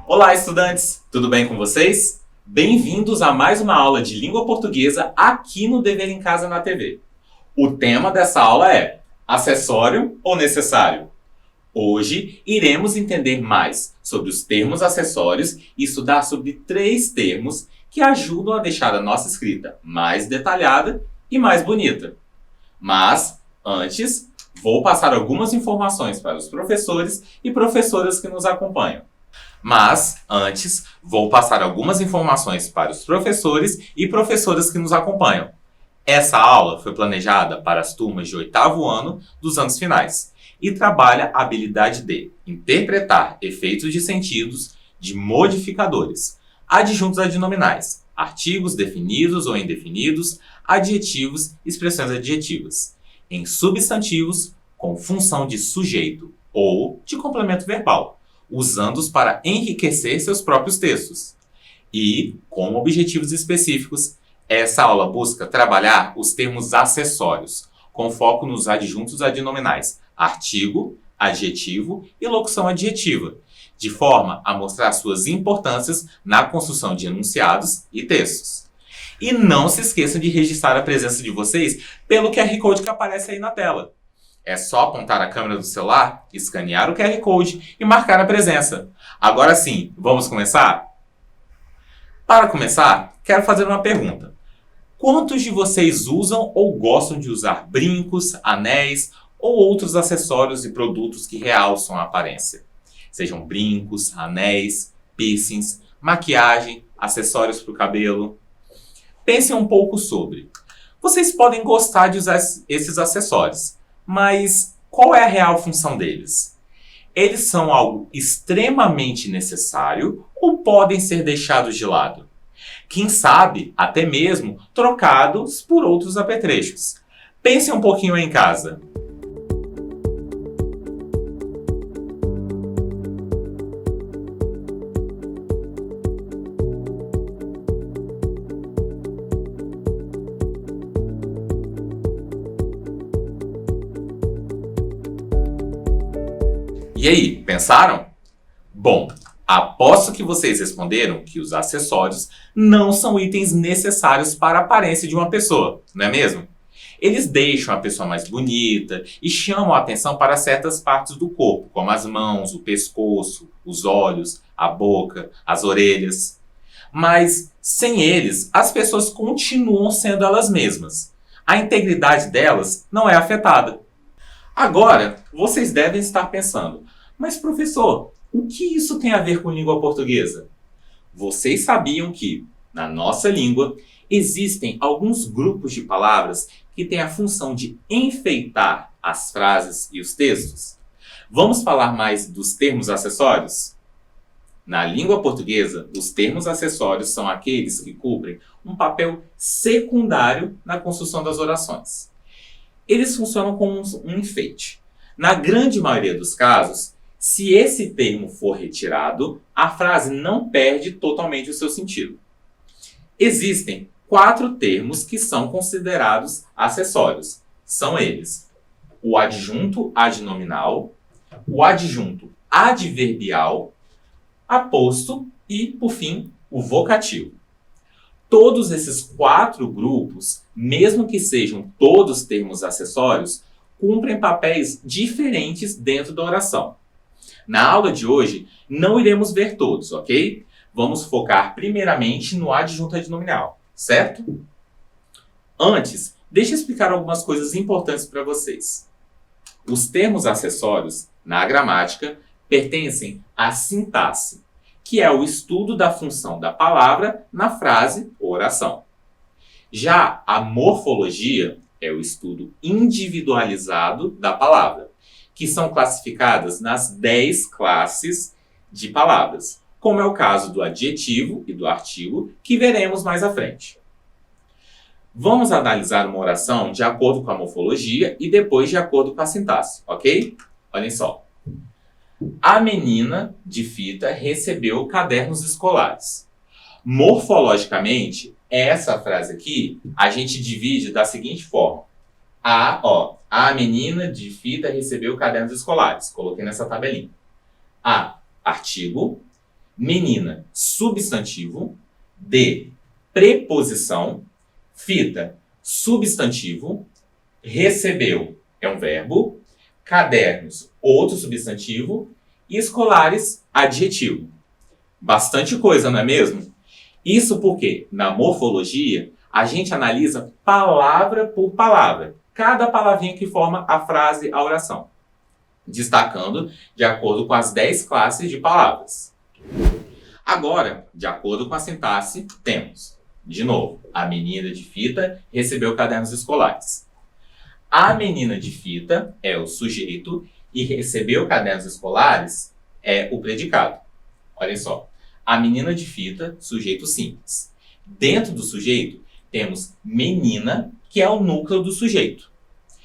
Olá, estudantes! Tudo bem com vocês? Bem-vindos a mais uma aula de língua portuguesa aqui no Dever em Casa na TV. O tema dessa aula é acessório ou necessário? Hoje iremos entender mais sobre os termos acessórios e estudar sobre 3 termos que ajudam a deixar a nossa escrita mais detalhada e mais bonita. Mas, antes, vou passar algumas informações para os professores e professoras que nos acompanham. Essa aula foi planejada para as turmas de 8º ano dos anos finais e trabalha a habilidade de interpretar efeitos de sentidos de modificadores, adjuntos adnominais, artigos definidos ou indefinidos, adjetivos e expressões adjetivas, em substantivos com função de sujeito ou de complemento verbal, usando-os para enriquecer seus próprios textos. E, com objetivos específicos, essa aula busca trabalhar os termos acessórios, com foco nos adjuntos adnominais, artigo, adjetivo e locução adjetiva, de forma a mostrar suas importâncias na construção de enunciados e textos. E não se esqueçam de registrar a presença de vocês pelo QR Code que aparece aí na tela. É só apontar a câmera do celular, escanear o QR Code e marcar a presença. Agora sim, vamos começar? Para começar, quero fazer uma pergunta. Quantos de vocês usam ou gostam de usar brincos, anéis ou outros acessórios e produtos que realçam a aparência? Sejam brincos, anéis, piercings, maquiagem, acessórios para o cabelo. Pensem um pouco sobre. Vocês podem gostar de usar esses acessórios, mas qual é a real função deles? Eles são algo extremamente necessário ou podem ser deixados de lado? Quem sabe, até mesmo, trocados por outros apetrechos. Pense um pouquinho aí em casa. E aí, pensaram? Bom, aposto que vocês responderam que os acessórios não são itens necessários para a aparência de uma pessoa, não é mesmo? Eles deixam a pessoa mais bonita e chamam a atenção para certas partes do corpo, como as mãos, o pescoço, os olhos, a boca, as orelhas. Mas, sem eles, as pessoas continuam sendo elas mesmas. A integridade delas não é afetada. Agora, vocês devem estar pensando, mas professor, o que isso tem a ver com língua portuguesa? Vocês sabiam que, na nossa língua, existem alguns grupos de palavras que têm a função de enfeitar as frases e os textos? Vamos falar mais dos termos acessórios? Na língua portuguesa, os termos acessórios são aqueles que cumprem um papel secundário na construção das orações. Eles funcionam como um enfeite. Na grande maioria dos casos, se esse termo for retirado, a frase não perde totalmente o seu sentido. Existem 4 termos que são considerados acessórios. São eles: o adjunto adnominal, o adjunto adverbial, aposto e, por fim, o vocativo. Todos esses 4 grupos, mesmo que sejam todos termos acessórios, cumprem papéis diferentes dentro da oração. Na aula de hoje, não iremos ver todos, ok? Vamos focar primeiramente no adjunto adnominal, certo? Antes, deixa eu explicar algumas coisas importantes para vocês. Os termos acessórios, na gramática, pertencem à sintaxe, que é o estudo da função da palavra na frase ou oração. Já a morfologia é o estudo individualizado da palavra, que são classificadas nas 10 classes de palavras, como é o caso do adjetivo e do artigo, que veremos mais à frente. Vamos analisar uma oração de acordo com a morfologia e depois de acordo com a sintaxe, ok? Olhem só. A A menina de fita recebeu cadernos escolares. Morfologicamente, essa frase aqui, a gente divide da seguinte forma. A menina de fita recebeu cadernos escolares. Coloquei nessa tabelinha. A, artigo. Menina, substantivo. D, preposição. Fita, substantivo. Recebeu é um verbo. Cadernos, outro substantivo. E escolares, adjetivo. Bastante coisa, não é mesmo? Isso porque, na morfologia, a gente analisa palavra por palavra. Cada palavrinha que forma a frase, a oração. Destacando de acordo com as 10 classes de palavras. Agora, de acordo com a sintaxe, temos, de novo, a menina de fita recebeu cadernos escolares. A menina de fita é o sujeito e recebeu cadernos escolares é o predicado. Olha só. A menina de fita, sujeito simples. Dentro do sujeito, temos menina, que é o núcleo do sujeito.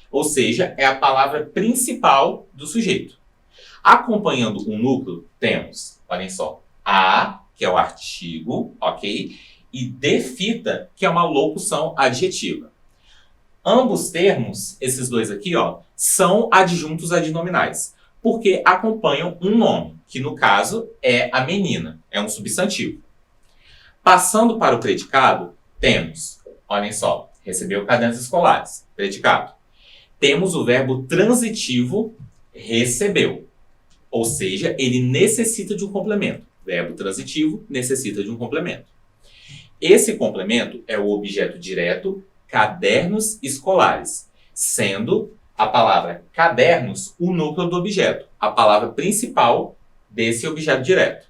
Ou seja, é a palavra principal do sujeito. Acompanhando o núcleo, temos, olhem só, a, que é o artigo, ok? E de fita, que é uma locução adjetiva. Ambos termos, esses dois aqui, ó, são adjuntos adnominais, porque acompanham um nome, que no caso é a menina, é um substantivo. Passando para o predicado, temos, olhem só, recebeu cadernos escolares, predicado. Temos o verbo transitivo recebeu, ou seja, ele necessita de um complemento. Verbo transitivo necessita de um complemento. Esse complemento é o objeto direto cadernos escolares, sendo a palavra cadernos o núcleo do objeto, a palavra principal desse objeto direto.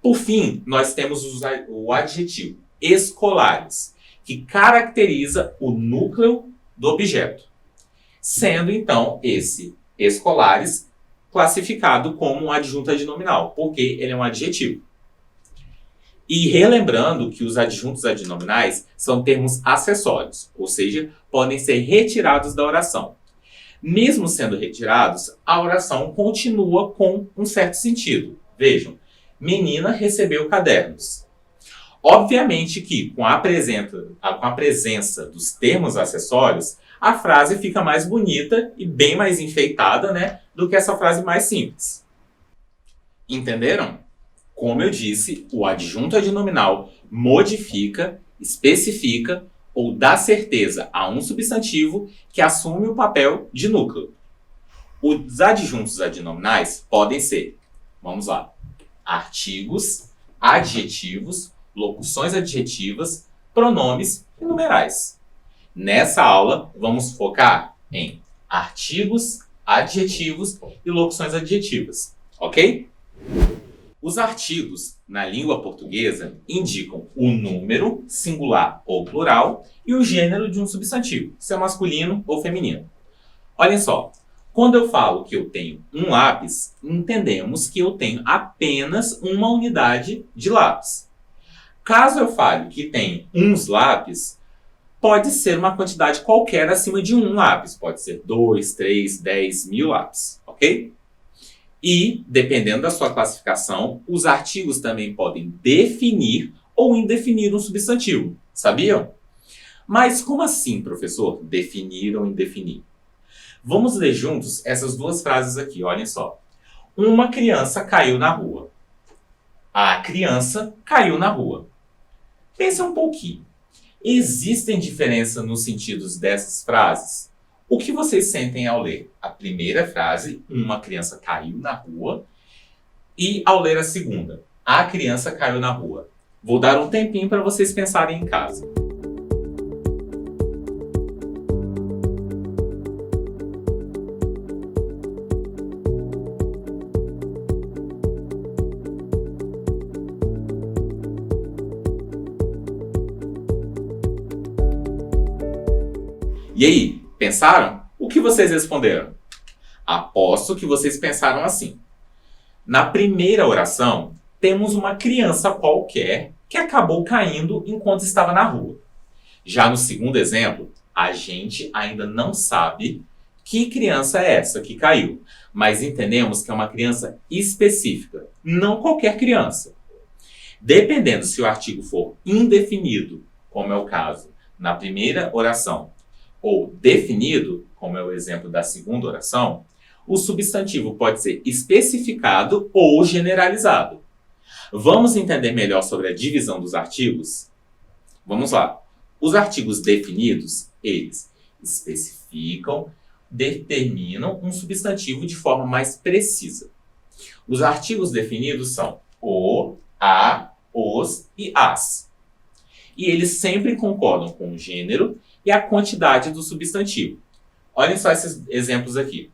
Por fim, nós temos o adjetivo escolares, que caracteriza o núcleo do objeto, sendo então esse escolares classificado como um adjunto adnominal, porque ele é um adjetivo. E relembrando que os adjuntos adnominais são termos acessórios, ou seja, podem ser retirados da oração. Mesmo sendo retirados, a oração continua com um certo sentido. Vejam, menina recebeu cadernos. Obviamente que com a presença dos termos acessórios, a frase fica mais bonita e bem mais enfeitada, né, do que essa frase mais simples. Entenderam? Como eu disse, o adjunto adnominal modifica, especifica ou dá certeza a um substantivo que assume o papel de núcleo. Os adjuntos adnominais podem ser, vamos lá, artigos, adjetivos, locuções adjetivas, pronomes e numerais. Nessa aula, vamos focar em artigos, adjetivos e locuções adjetivas, ok? Os artigos, na língua portuguesa, indicam o número, singular ou plural, e o gênero de um substantivo, se é masculino ou feminino. Olhem só, quando eu falo que eu tenho um lápis, entendemos que eu tenho apenas uma unidade de lápis. Caso eu fale que tenho uns lápis, pode ser uma quantidade qualquer acima de um lápis. Pode ser 2, 3, 10, 1000 lápis, ok? E, dependendo da sua classificação, os artigos também podem definir ou indefinir um substantivo. Sabiam? Mas como assim, professor? Definir ou indefinir? Vamos ler juntos essas duas frases aqui, olhem só. Uma criança caiu na rua. A criança caiu na rua. Pensa um pouquinho. Existem diferenças nos sentidos dessas frases? O que vocês sentem ao ler a primeira frase, uma criança caiu na rua, e ao ler a segunda, a criança caiu na rua? Vou dar um tempinho para vocês pensarem em casa. E aí, pensaram? O que vocês responderam? Aposto que vocês pensaram assim. Na primeira oração, temos uma criança qualquer que acabou caindo enquanto estava na rua. Já no segundo exemplo, a gente ainda não sabe que criança é essa que caiu. mas entendemos que é uma criança específica, não qualquer criança. Dependendo se o artigo for indefinido, como é o caso na primeira oração, ou definido, como é o exemplo da segunda oração, o substantivo pode ser especificado ou generalizado. Vamos entender melhor sobre a divisão dos artigos? Vamos lá. Os artigos definidos, eles especificam, determinam um substantivo de forma mais precisa. Os artigos definidos são o, a, os e as. E eles sempre concordam com o gênero e a quantidade do substantivo. Olhem só esses exemplos aqui.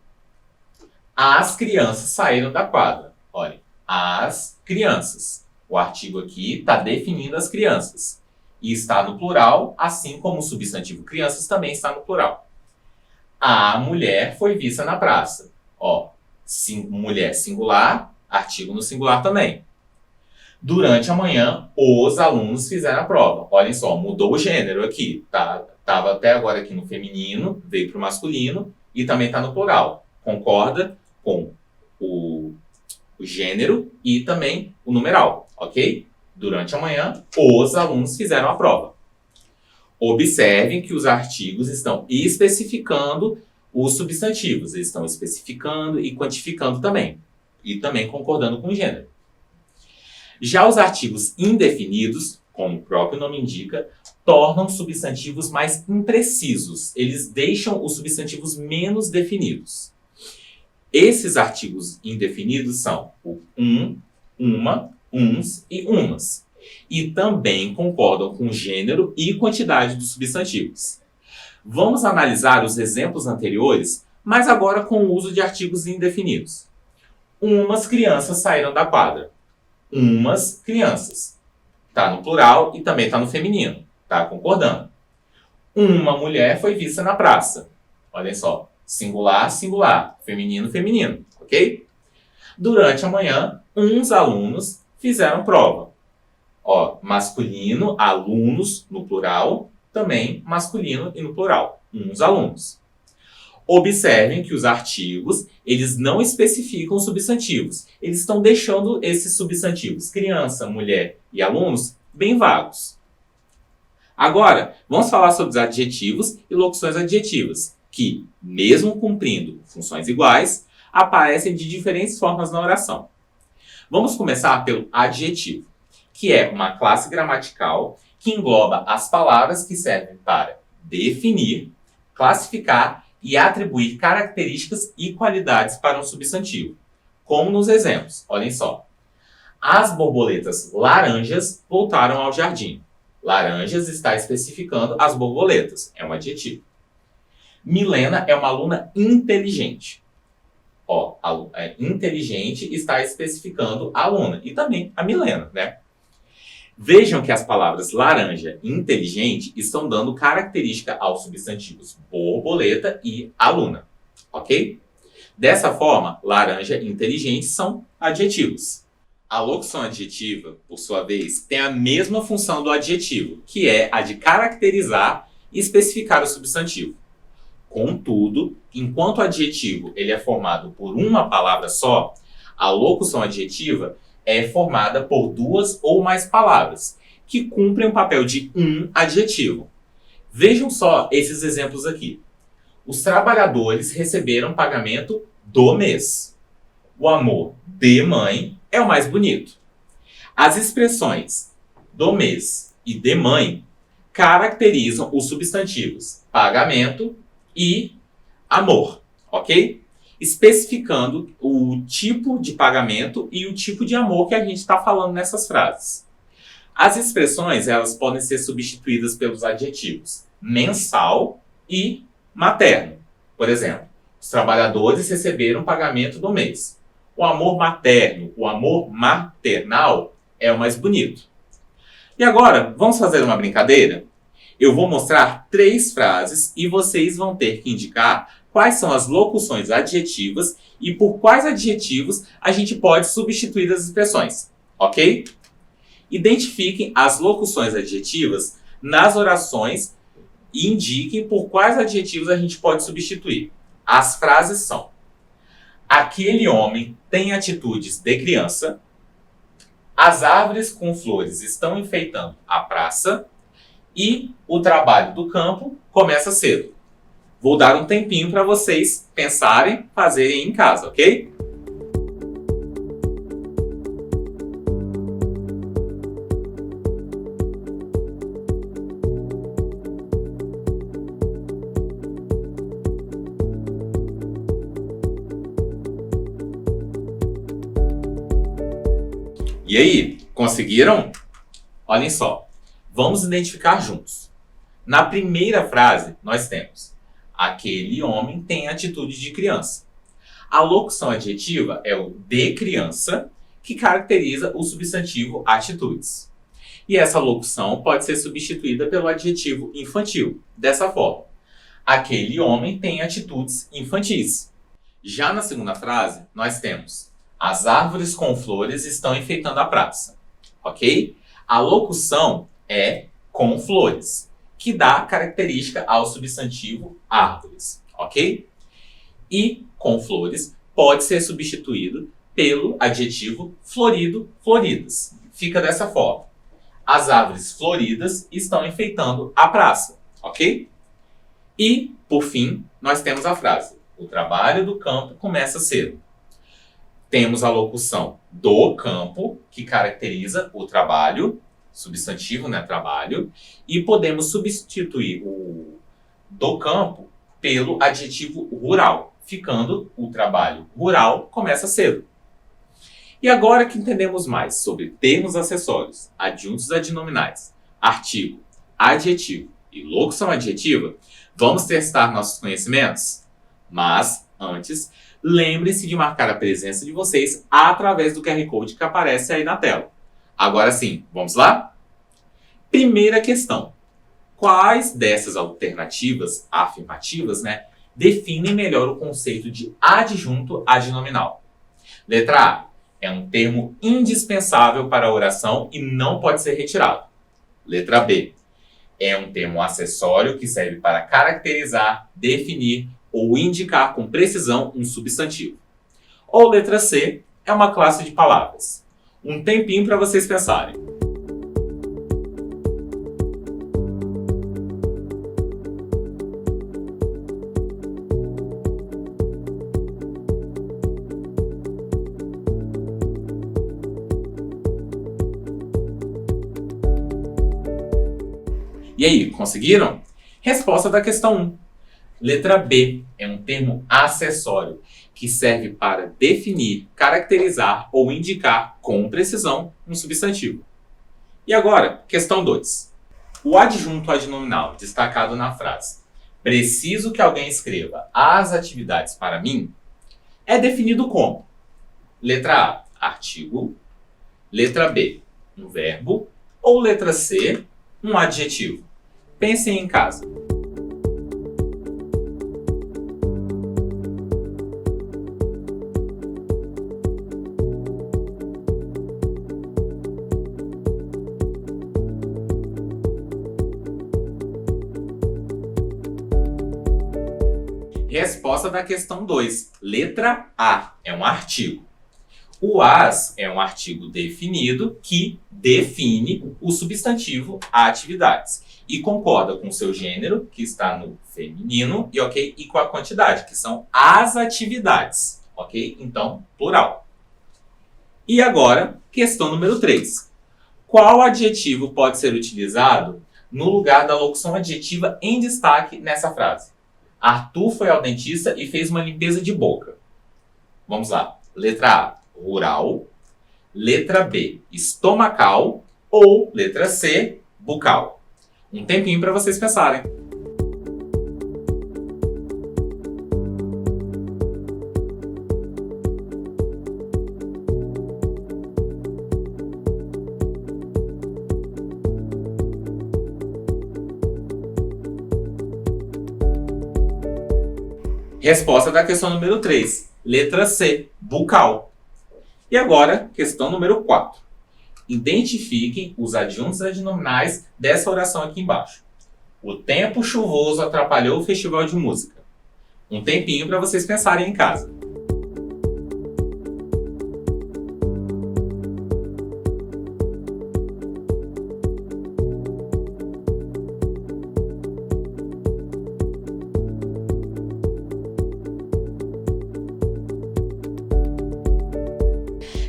As crianças saíram da quadra. Olhem, as crianças. O artigo aqui está definindo as crianças. E está no plural, assim como o substantivo crianças também está no plural. A mulher foi vista na praça. Ó, mulher singular, artigo no singular também. Durante a manhã, os alunos fizeram a prova. Olhem só, mudou o gênero aqui. Estava até agora aqui no feminino, veio para o masculino e também está no plural. Concorda com o gênero e também o numeral, ok? Durante a manhã, os alunos fizeram a prova. Observem que os artigos estão especificando os substantivos. Eles estão especificando e quantificando também. E também concordando com o gênero. Já os artigos indefinidos, como o próprio nome indica, tornam substantivos mais imprecisos. Eles deixam os substantivos menos definidos. Esses artigos indefinidos são o uma, uns e umas. E também concordam com o gênero e quantidade dos substantivos. Vamos analisar os exemplos anteriores, mas agora com o uso de artigos indefinidos. Umas crianças saíram da quadra. Umas crianças. Está no plural e também está no feminino. Está concordando. Uma mulher foi vista na praça. Olhem só. Singular, singular. Feminino, feminino. Ok? Durante a manhã, uns alunos fizeram prova. Ó, masculino, alunos no plural. Também masculino e no plural. Uns alunos. Observem que os artigos, eles não especificam substantivos. Eles estão deixando esses substantivos, criança, mulher e alunos, bem vagos. Agora, vamos falar sobre os adjetivos e locuções adjetivas, que, mesmo cumprindo funções iguais, aparecem de diferentes formas na oração. Vamos começar pelo adjetivo, que é uma classe gramatical que engloba as palavras que servem para definir, classificar e atribuir características e qualidades para um substantivo. Como nos exemplos, olhem só. As borboletas laranjas voltaram ao jardim. Laranjas está especificando as borboletas, é um adjetivo. Milena é uma aluna inteligente. Ó, inteligente está especificando a aluna e também a Milena, né? Vejam que as palavras laranja e inteligente estão dando característica aos substantivos borboleta e aluna, ok? Dessa forma, laranja e inteligente são adjetivos. A locução adjetiva, por sua vez, tem a mesma função do adjetivo, que é a de caracterizar e especificar o substantivo. Contudo, enquanto o adjetivo ele é formado por uma palavra só, a locução adjetiva é formada por duas ou mais palavras, que cumprem o papel de um adjetivo. Vejam só esses exemplos aqui. Os trabalhadores receberam pagamento do mês. O amor de mãe é o mais bonito. As expressões do mês e de mãe caracterizam os substantivos pagamento e amor, ok? Especificando o tipo de pagamento e o tipo de amor que a gente está falando nessas frases. As expressões elas podem ser substituídas pelos adjetivos mensal e materno. Por exemplo, os trabalhadores receberam pagamento do mês. O amor materno, o amor maternal é o mais bonito. E agora, vamos fazer uma brincadeira? Eu vou mostrar 3 frases e vocês vão ter que indicar quais são as locuções adjetivas e por quais adjetivos a gente pode substituir as expressões, ok? Identifiquem as locuções adjetivas nas orações e indiquem por quais adjetivos a gente pode substituir. As frases são: Aquele homem tem atitudes de criança. As árvores com flores estão enfeitando a praça. E o trabalho do campo começa cedo. Vou dar um tempinho para vocês pensarem, fazerem em casa, ok? E aí, conseguiram? Olhem só, vamos identificar juntos. Na primeira frase, nós temos: aquele homem tem atitude de criança. A locução adjetiva é o de criança, que caracteriza o substantivo atitudes. E essa locução pode ser substituída pelo adjetivo infantil, dessa forma: aquele homem tem atitudes infantis. Já na segunda frase, nós temos: as árvores com flores estão enfeitando a praça. Ok? A locução é com flores, que dá característica ao substantivo árvores. Ok? E com flores pode ser substituído pelo adjetivo florido, floridas. Fica dessa forma: as árvores floridas estão enfeitando a praça. Ok? E, por fim, nós temos a frase: o trabalho do campo começa cedo. Temos a locução do campo, que caracteriza o trabalho, substantivo, né, trabalho, e podemos substituir o do campo pelo adjetivo rural, ficando o trabalho rural começa cedo. E agora que entendemos mais sobre termos acessórios, adjuntos adnominais, artigo, adjetivo e locução adjetiva, vamos testar nossos conhecimentos? Mas, antes, lembre-se de marcar a presença de vocês através do QR Code que aparece aí na tela. Agora sim, vamos lá? Primeira questão: quais dessas alternativas afirmativas, definem melhor o conceito de adjunto adnominal? Letra A: é um termo indispensável para a oração e não pode ser retirado. Letra B: é um termo acessório que serve para caracterizar, definir ou indicar com precisão um substantivo. Ou letra C: é uma classe de palavras. Um tempinho para vocês pensarem. E aí, conseguiram? Resposta da questão 1. Letra B: é um termo acessório que serve para definir, caracterizar ou indicar com precisão um substantivo. E agora, questão 2. O adjunto adnominal destacado na frase "preciso que alguém escreva as atividades para mim" é definido como: letra A, artigo; letra B, um verbo; ou letra C, um adjetivo. Pensem em casa. Resposta da questão 2. Letra A, é um artigo. O as é um artigo definido que define o substantivo atividades e concorda com o seu gênero, que está no feminino, e com a quantidade, que são as atividades. Ok? Então, plural. E agora, questão número 3. Qual adjetivo pode ser utilizado no lugar da locução adjetiva em destaque nessa frase? Arthur foi ao dentista e fez uma limpeza de boca. Vamos lá. Letra A, rural. Letra B, estomacal. Ou letra C, bucal. Um tempinho para vocês pensarem. Resposta da questão número 3. Letra C, bucal. E agora, questão número 4. Identifiquem os adjuntos adnominais dessa oração aqui embaixo. O tempo chuvoso atrapalhou o festival de música. Um tempinho para vocês pensarem em casa.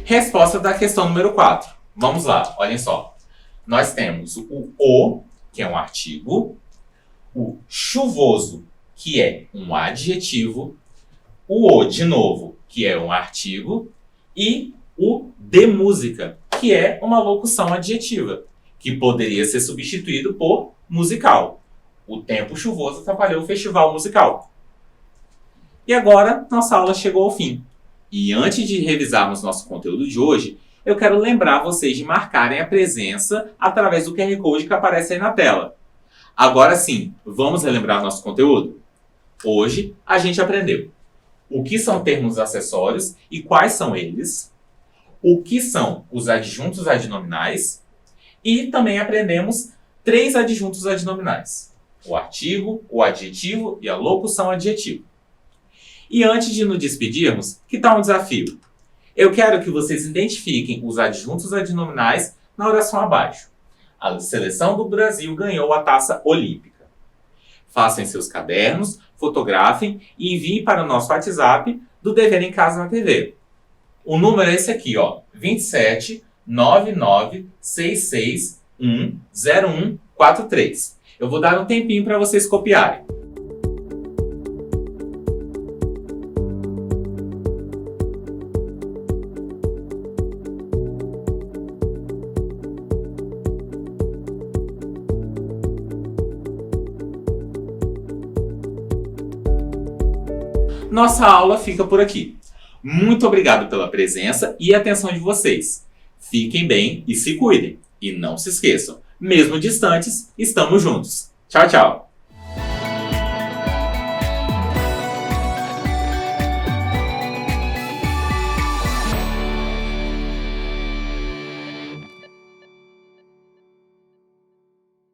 Resposta da questão número 4. Vamos lá, olhem só. Nós temos o, que é um artigo, o chuvoso, que é um adjetivo, o de novo, que é um artigo, e o de música, que é uma locução adjetiva, que poderia ser substituído por musical. O tempo chuvoso atrapalhou o festival musical. E agora, nossa aula chegou ao fim. E antes de revisarmos nosso conteúdo de hoje, eu quero lembrar vocês de marcarem a presença através do QR Code que aparece aí na tela. Agora sim, vamos relembrar nosso conteúdo? Hoje, a gente aprendeu o que são termos acessórios e quais são eles, o que são os adjuntos adnominais e também aprendemos 3 adjuntos adnominais: o artigo, o adjetivo e a locução adjetiva. E antes de nos despedirmos, que tal um desafio? Eu quero que vocês identifiquem os adjuntos adnominais na oração abaixo. A seleção do Brasil ganhou a taça olímpica. Façam em seus cadernos, fotografem e enviem para o nosso WhatsApp do Dever em Casa na TV. O número é esse aqui, ó, 27 99 661 0143. Eu vou dar um tempinho para vocês copiarem. Nossa aula fica por aqui. Muito obrigado pela presença e atenção de vocês. Fiquem bem e se cuidem. E não se esqueçam, mesmo distantes, estamos juntos. Tchau, tchau!